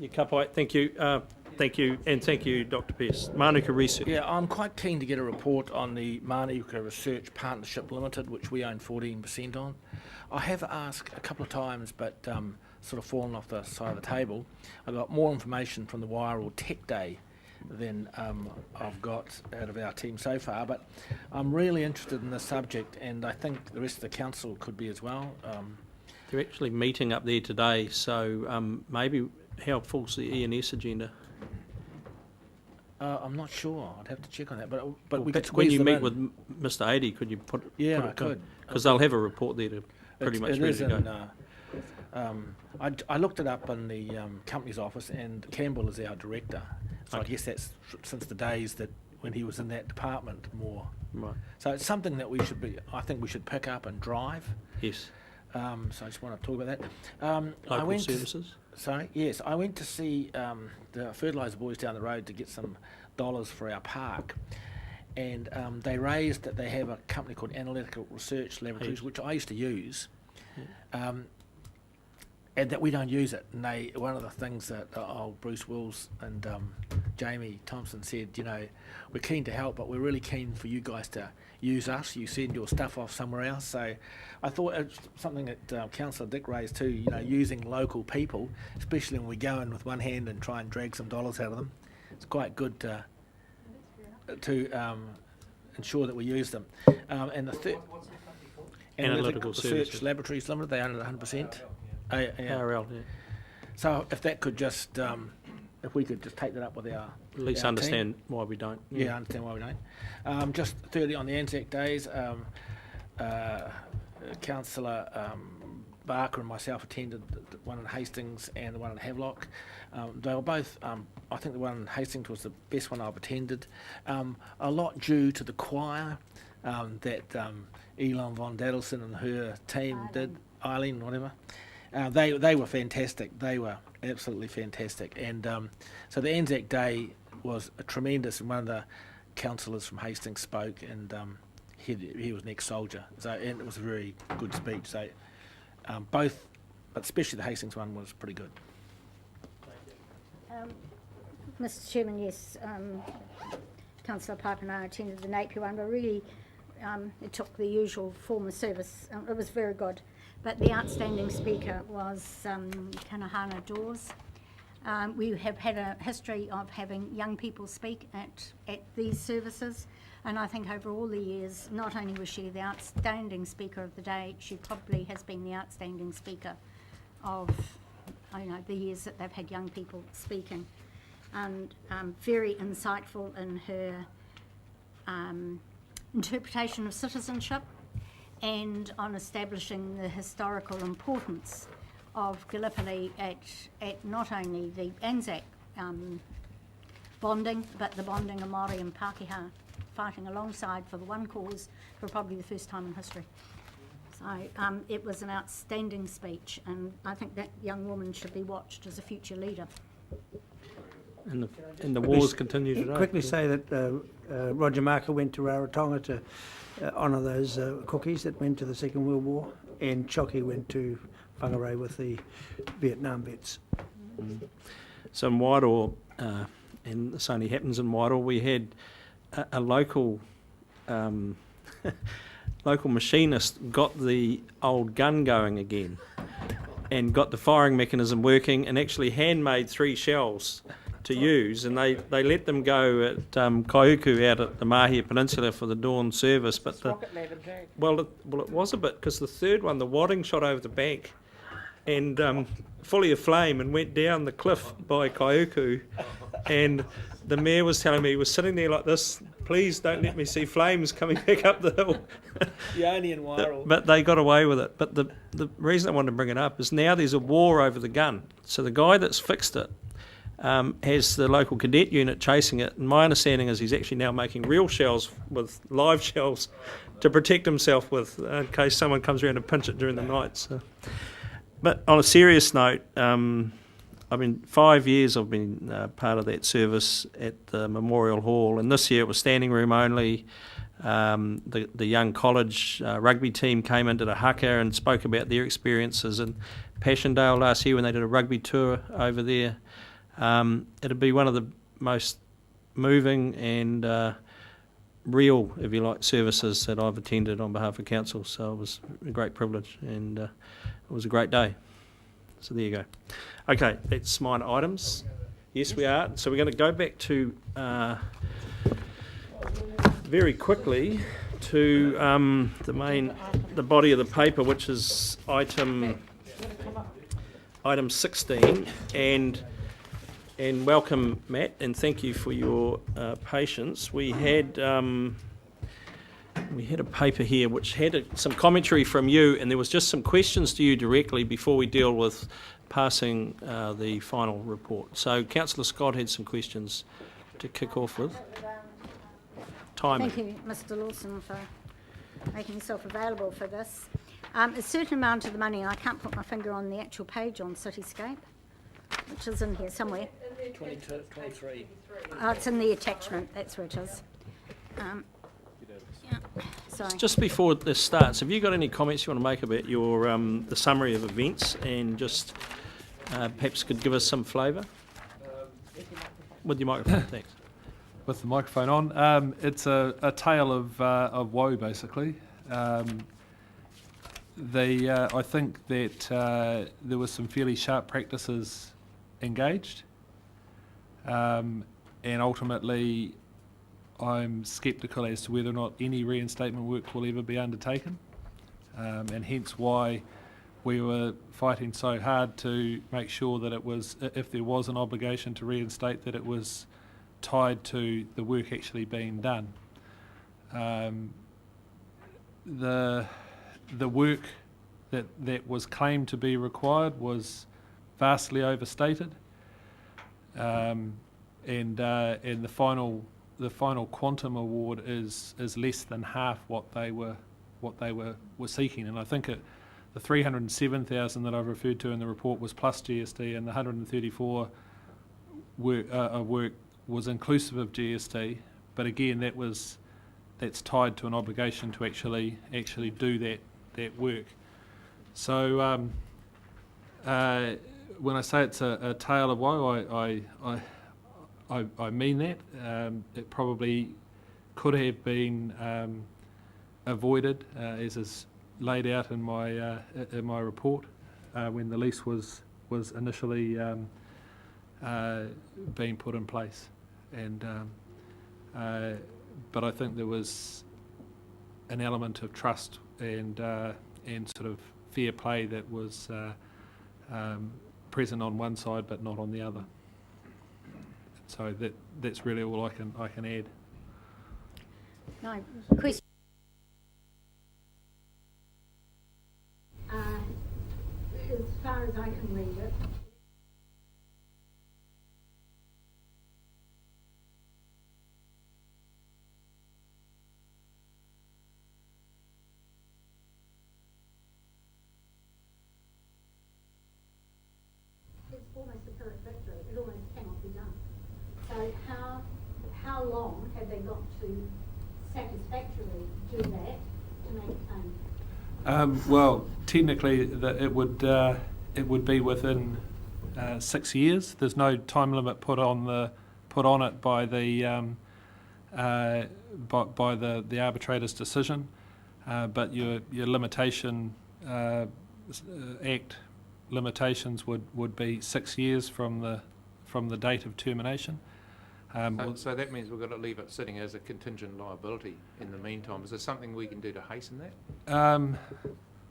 Kapai, thank you. Thank you, and thank you, Dr. Pearce. Manuka Research. Yeah, I'm quite keen to get a report on the Manuka Research Partnership Limited, which we own 14% on. I have asked a couple of times, but sort of fallen off the side of the table. I got more information from the Wairau Tech Day than I've got out of our team so far, but I'm really interested in this subject, and I think the rest of the council could be as well. They're actually meeting up there today, so maybe how full's the E&S agenda? I'm not sure. I'd have to check on that, but we When could squeeze you them meet in. with Mr. Adey, could you put Yeah, put I could. Because they'll have a report there to pretty much It ready is to go. in, I looked it up in the company's office, and Campbell is our director. So Okay. I guess that's since the days that when he was in that department more. Right. So it's something that I think we should pick up and drive. Yes. So I just want to talk about that. I Local went services. Sorry, yes, I went to see the fertiliser boys down the road to get some dollars for our park, and they raised that they have a company called Analytical Research Laboratories, which I used to use, and that we don't use it. And one of the things that old Bruce Wills and Jamie Thompson said, we're keen to help, but we're really keen for you guys to use us. You send your stuff off somewhere else. So I thought it's something that Councillor Dick raised too, using local people, especially when we go in with one hand and try and drag some dollars out of them. It's quite good to ensure that we use them. And the third, Analytical Research Services. Laboratories Limited, they own it 100%. Yeah. ARL, yeah. So if that could just, if we could just take that up with our At least our understand why we don't. team. Yeah, I understand why we don't. Just thirdly, on the Anzac Days, Councillor Barker and myself attended the one in Hastings and the one in Havelock. They were both, I think the one in Hastings was the best one I've attended. A lot due to the choir that Elon von Dadelson and her team did, Eileen, whatever. They were fantastic. They were absolutely fantastic. And so the Anzac Day was a tremendous, and one of the councillors from Hastings spoke, and he was an ex-soldier. So, and it was a very good speech. So both, but especially the Hastings one was pretty good. Mr. Chairman, yes, Councillor Piper and I attended the Napier one, but really it took the usual form of service. It was very good. But the outstanding speaker was Kanahana Dawes. We have had a history of having young people speak at these services, and I think over all the years, not only was she the outstanding speaker of the day, she probably has been the outstanding speaker of the years that they've had young people speaking, and very insightful in her interpretation of citizenship, and on establishing the historical importance of Gallipoli at not only the Anzac bonding, but the bonding of Māori and Pākehā fighting alongside for the one cause for probably the first time in history. So it was an outstanding speech, and I think that young woman should be watched as a future leader. And the wars continue today. Quickly say that Roger Marker went to Rarotonga to honour those cookies that went to the Second World War, and Choki went to Whangarei with the Vietnam vets. So in Wairau, and this only happens in Wairau, we had a local local machinist got the old gun going again and got the firing mechanism working, and actually handmade 3 shells to use, and they let them go at Kaiuku out at the Mahia Peninsula for the dawn service. But it was a bit, because the third one, the wadding, shot over the bank and fully aflame and went down the cliff by Kaiuku, and the mayor was telling me he was sitting there like this, please don't let me see flames coming back up the hill. Yeah, only in Wairau. But they got away with it. But the reason I wanted to bring it up is now there's a war over the gun. So the guy that's fixed it has the local cadet unit chasing it, and my understanding is he's actually now making real shells with live shells to protect himself with, in case someone comes around and pinch it during the night. So. But on a serious note, 5 years I've been part of that service at the Memorial Hall, and this year it was standing room only. The young college rugby team came into the haka and spoke about their experiences, and Passchendaele last year when they did a rugby tour over there. It'd be one of the most moving and real, if you like, services that I've attended on behalf of council. So it was a great privilege, and it was a great day. So there you go. Okay, that's mine items. Yes, we are. So we're going to go back to very quickly to the body of the paper, which is item 16, and welcome, Matt, and thank you for your patience. We had a paper here which had some commentary from you, and there was just some questions to you directly before we deal with passing the final report. So Councillor Scott had some questions to kick off with. Timing. Thank you, Mr. Lawson, for making yourself available for this. A certain amount of the money, and I can't put my finger on the actual page on Cityscape, which is in here somewhere. 22, 23. Oh, it's in the attachment, that's where it is. Yeah, sorry. Just before this starts, have you got any comments you want to make about your the summary of events, and just perhaps could give us some flavour? With your microphone, thanks. With the microphone on, it's a tale of woe, basically. I think that there was some fairly sharp practices engaged, and ultimately I'm sceptical as to whether or not any reinstatement work will ever be undertaken, and hence why we were fighting so hard to make sure that it was, if there was an obligation to reinstate, that it was tied to the work actually being done. The work that was claimed to be required was vastly overstated, and the final quantum award is less than half what they were seeking. And I think the 307,000 that I've referred to in the report was plus GST, and the 134 work was inclusive of GST, but again that's tied to an obligation to actually do that work. So when I say it's a tale of woe, I mean that. It probably could have been avoided, as is laid out in my report, when the lease was initially being put in place. And but I think there was an element of trust and sort of fair play that was present on one side but not on the other. So that's really all I can add. No, question. As far as I can read it, it's almost a pyrrhic victory. It almost cannot be done. So how long have they got to satisfactorily do that to make it done? Well, technically, it would be within 6 years. There's no time limit put on it by the arbitrator's decision, but your limitation act limitations would be 6 years from the date of termination. So that means we've got to leave it sitting as a contingent liability in the meantime. Is there something we can do to hasten that?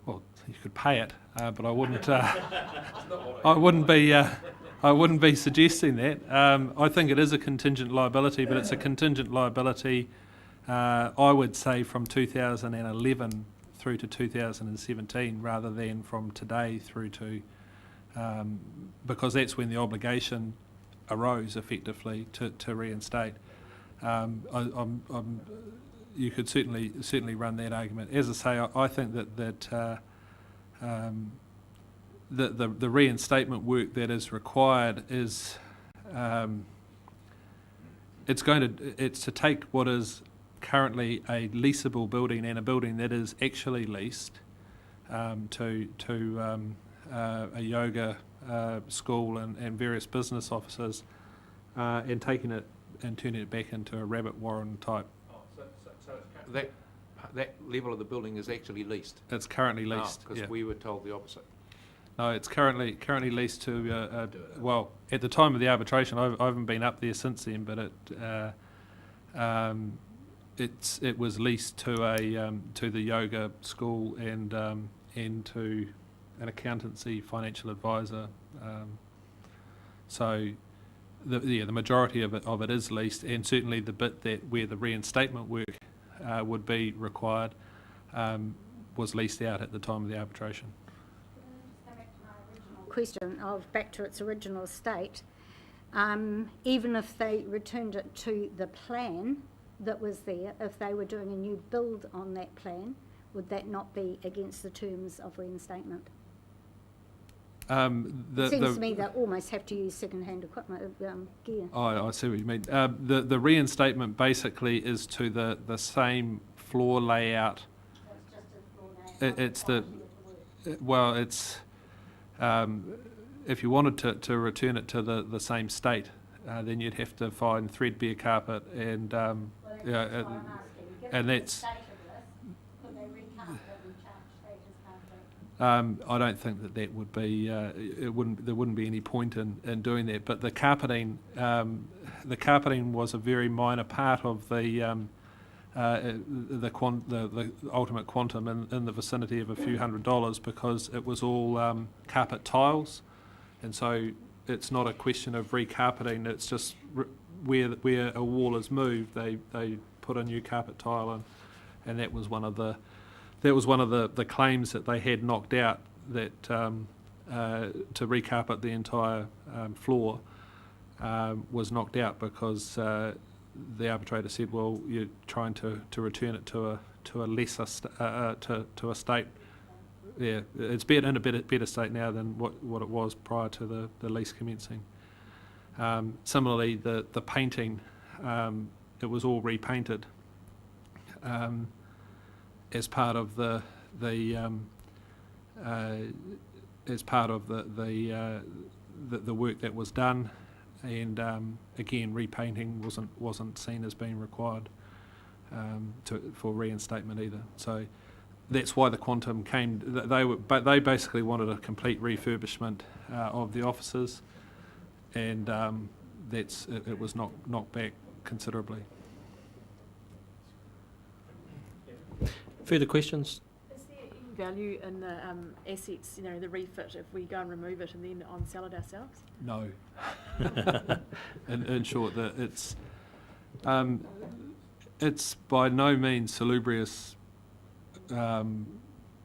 Well, you could pay it, but I wouldn't. I wouldn't be suggesting that. I think it is a contingent liability, but it's a contingent liability. I would say from 2011 through to 2017, rather than from today through to, because that's when the obligation arose effectively to reinstate. You could certainly run that argument. As I say, I think that the reinstatement work that is required is it's to take what is currently a leasable building and a building that is actually leased to a yoga school and various business offices, and taking it and turning it back into a rabbit warren type. That level of the building is actually leased? It's currently leased. Because we were told the opposite. No, it's currently leased to, well, at the time of the arbitration, I haven't been up there since then, but it was leased to the yoga school and to an accountancy financial advisor. So the majority of it is leased, and certainly the bit where the reinstatement work would be required was leased out at the time of the arbitration. Question of back to its original state, even if they returned it to the plan that was there, if they were doing a new build on that plan, would that not be against the terms of reinstatement? It seems to me they almost have to use second-hand equipment, gear. Oh, I see what you mean. The reinstatement basically is to the same floor layout. It's if you wanted to return it to the same state, then you'd have to find threadbare carpet and that's. I don't think that would be. There wouldn't be any point in doing that. But the carpeting was a very minor part of the ultimate quantum in the vicinity of a few $100s, because it was all carpet tiles, and so it's not a question of recarpeting. It's just where a wall is moved, they put a new carpet tile in, and that was one of the claims that they had knocked out, that to recarpet the entire floor was knocked out because the arbitrator said, well, you're trying to return it to a lesser to a state. Yeah, it's in a better state now than what it was prior to the lease commencing. Similarly, the painting, it was all repainted as part of the work that was done, and again, repainting wasn't seen as being required for reinstatement either. So that's why the quantum came. They basically wanted a complete refurbishment of the offices, and it was knocked back considerably. Further questions? Is there any value in the assets, the refit, if we go and remove it and then on-sell it ourselves? No. in short, that it's by no means salubrious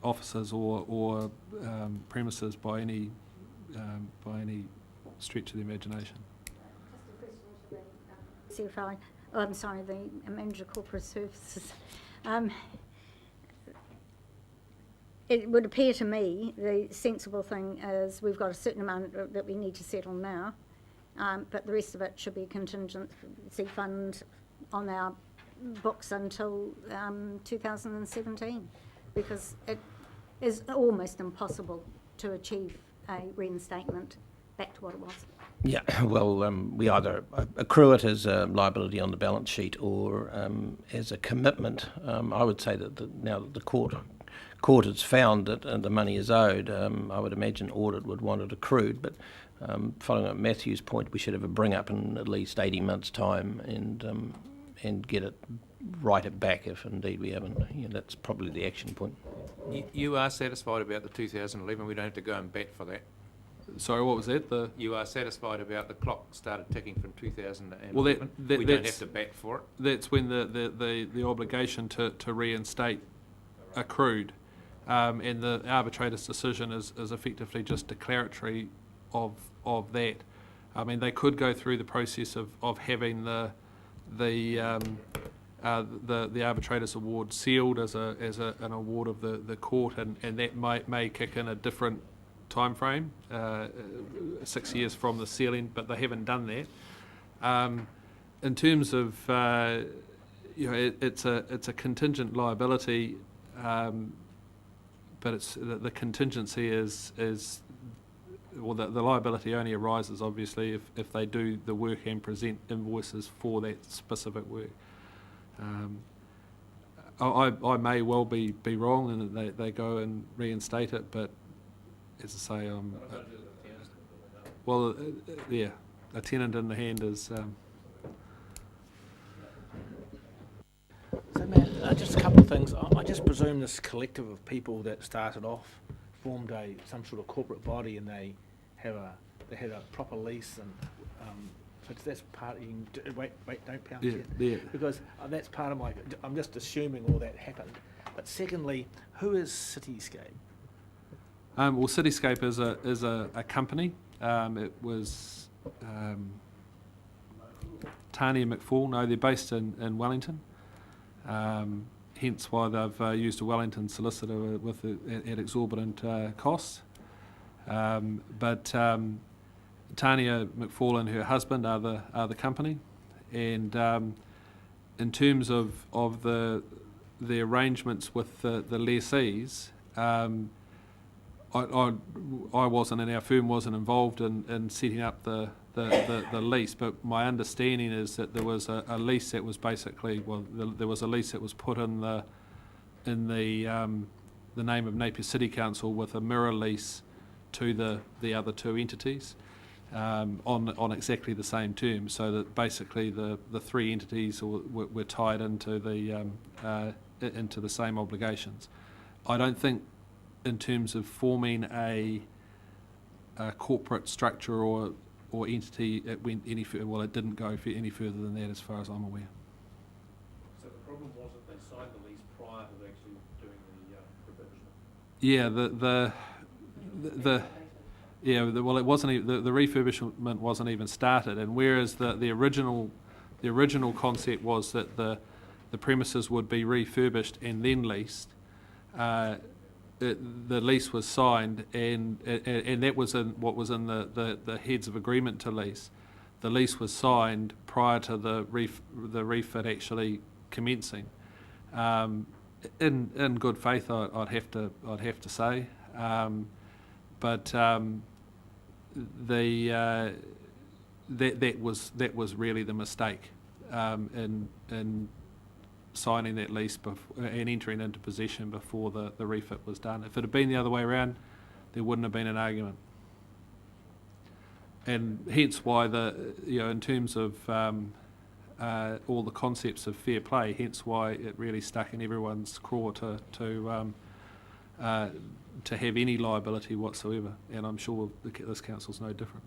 offices or premises by any stretch of the imagination. Just a question to the CFI. Oh, I'm sorry, the Manager of Corporate Services. It would appear to me the sensible thing is we've got a certain amount that we need to settle now, but the rest of it should be a contingency fund on our books until 2017, because it is almost impossible to achieve a reinstatement back to what it was. Yeah, well, we either accrue it as a liability on the balance sheet or as a commitment. I would say that now that the court has found that the money is owed, I would imagine audit would want it accrued, but following up Matthew's point, we should have a bring up in at least 80 months' time and get it, write it back if indeed we haven't. That's probably the action point. You are satisfied about the 2011, we don't have to go and bat for that? Sorry, what was that? You are satisfied about the clock started ticking from 2011? Well, we don't have to bat for it? That's when the obligation to reinstate accrued, and the arbitrator's decision is effectively just declaratory of that. I mean, they could go through the process of having the arbitrator's award sealed as an award of the court, and that may kick in a different time frame, 6 years from the sealing, but they haven't done that. In terms of it's a contingent liability, but it's the contingency is well, the liability only arises obviously if they do the work and present invoices for that specific work. I may well be wrong and they go and reinstate it, but as I say, yeah, a tenant in the hand is. So Matt, just a couple of things. I just presume this collective of people that started off formed some sort of corporate body, and they had a proper lease, and so that's part. Wait, don't pound Yeah, yet. yeah. Because that's part of my. I'm just assuming all that happened. But secondly, who is Cityscape? Well, Cityscape is a company. It was Tania McFall. No, they're based in Wellington. Hence why they've used a Wellington solicitor at exorbitant costs. But Tania McFall and her husband are the company, and in terms of the arrangements with the lessees, I wasn't, and our firm wasn't involved in setting up the lease, but my understanding is that there was a lease that was basically, there was a lease that was put in the name of Napier City Council with a mirror lease to the other two entities on exactly the same terms, so that basically the three entities were tied into the same obligations. I don't think, in terms of forming a corporate structure or entity, it went any further. Well, it didn't go any further than that, as far as I'm aware. So the problem was that they signed the lease prior to actually doing the refurbishment. Well, it wasn't. The refurbishment wasn't even started, and whereas the original concept was that the premises would be refurbished and then leased. The lease was signed, and that was in what was in the heads of agreement to lease. The lease was signed prior to the refit actually commencing. In good faith, I'd have to say, but that was really the mistake in signing that lease and entering into possession before the refit was done. If it had been the other way around, there wouldn't have been an argument. And hence why in terms of all the concepts of fair play, hence why it really stuck in everyone's craw to have any liability whatsoever. And I'm sure this council's no different.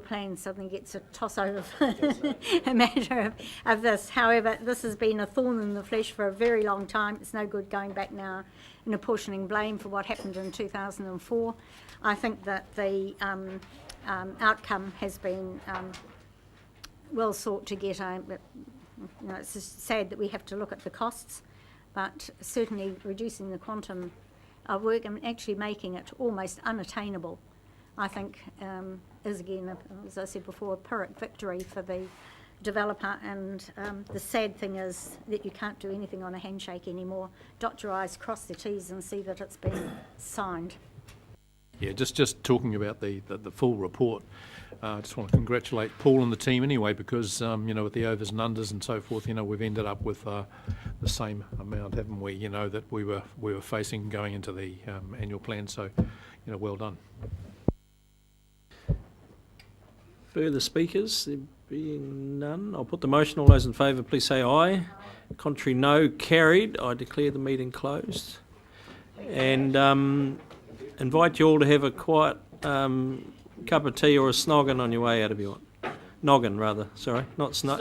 Plan suddenly gets a toss over a matter of this. However, this has been a thorn in the flesh for a very long time. It's no good going back now and apportioning blame for what happened in 2004. I think that the outcome has been well sought to get. It's just sad that we have to look at the costs, but certainly reducing the quantum of work and actually making it almost unattainable, I think, is again, as I said before, a Pyrrhic victory for the developer. And the sad thing is that you can't do anything on a handshake anymore. Dot your I's, cross the T's, and see that it's been signed. Yeah, just talking about the full report. I just want to congratulate Paul and the team anyway, because with the overs and unders and so forth, we've ended up with the same amount, haven't we? That we were facing going into the annual plan. So, well done. Further speakers? There being none, I'll put the motion. All those in favour, please say aye. Contrary, no. Carried. I declare the meeting closed. And invite you all to have a quiet cup of tea or a snoggin on your way out if you want. Noggin, rather. Sorry, not snug.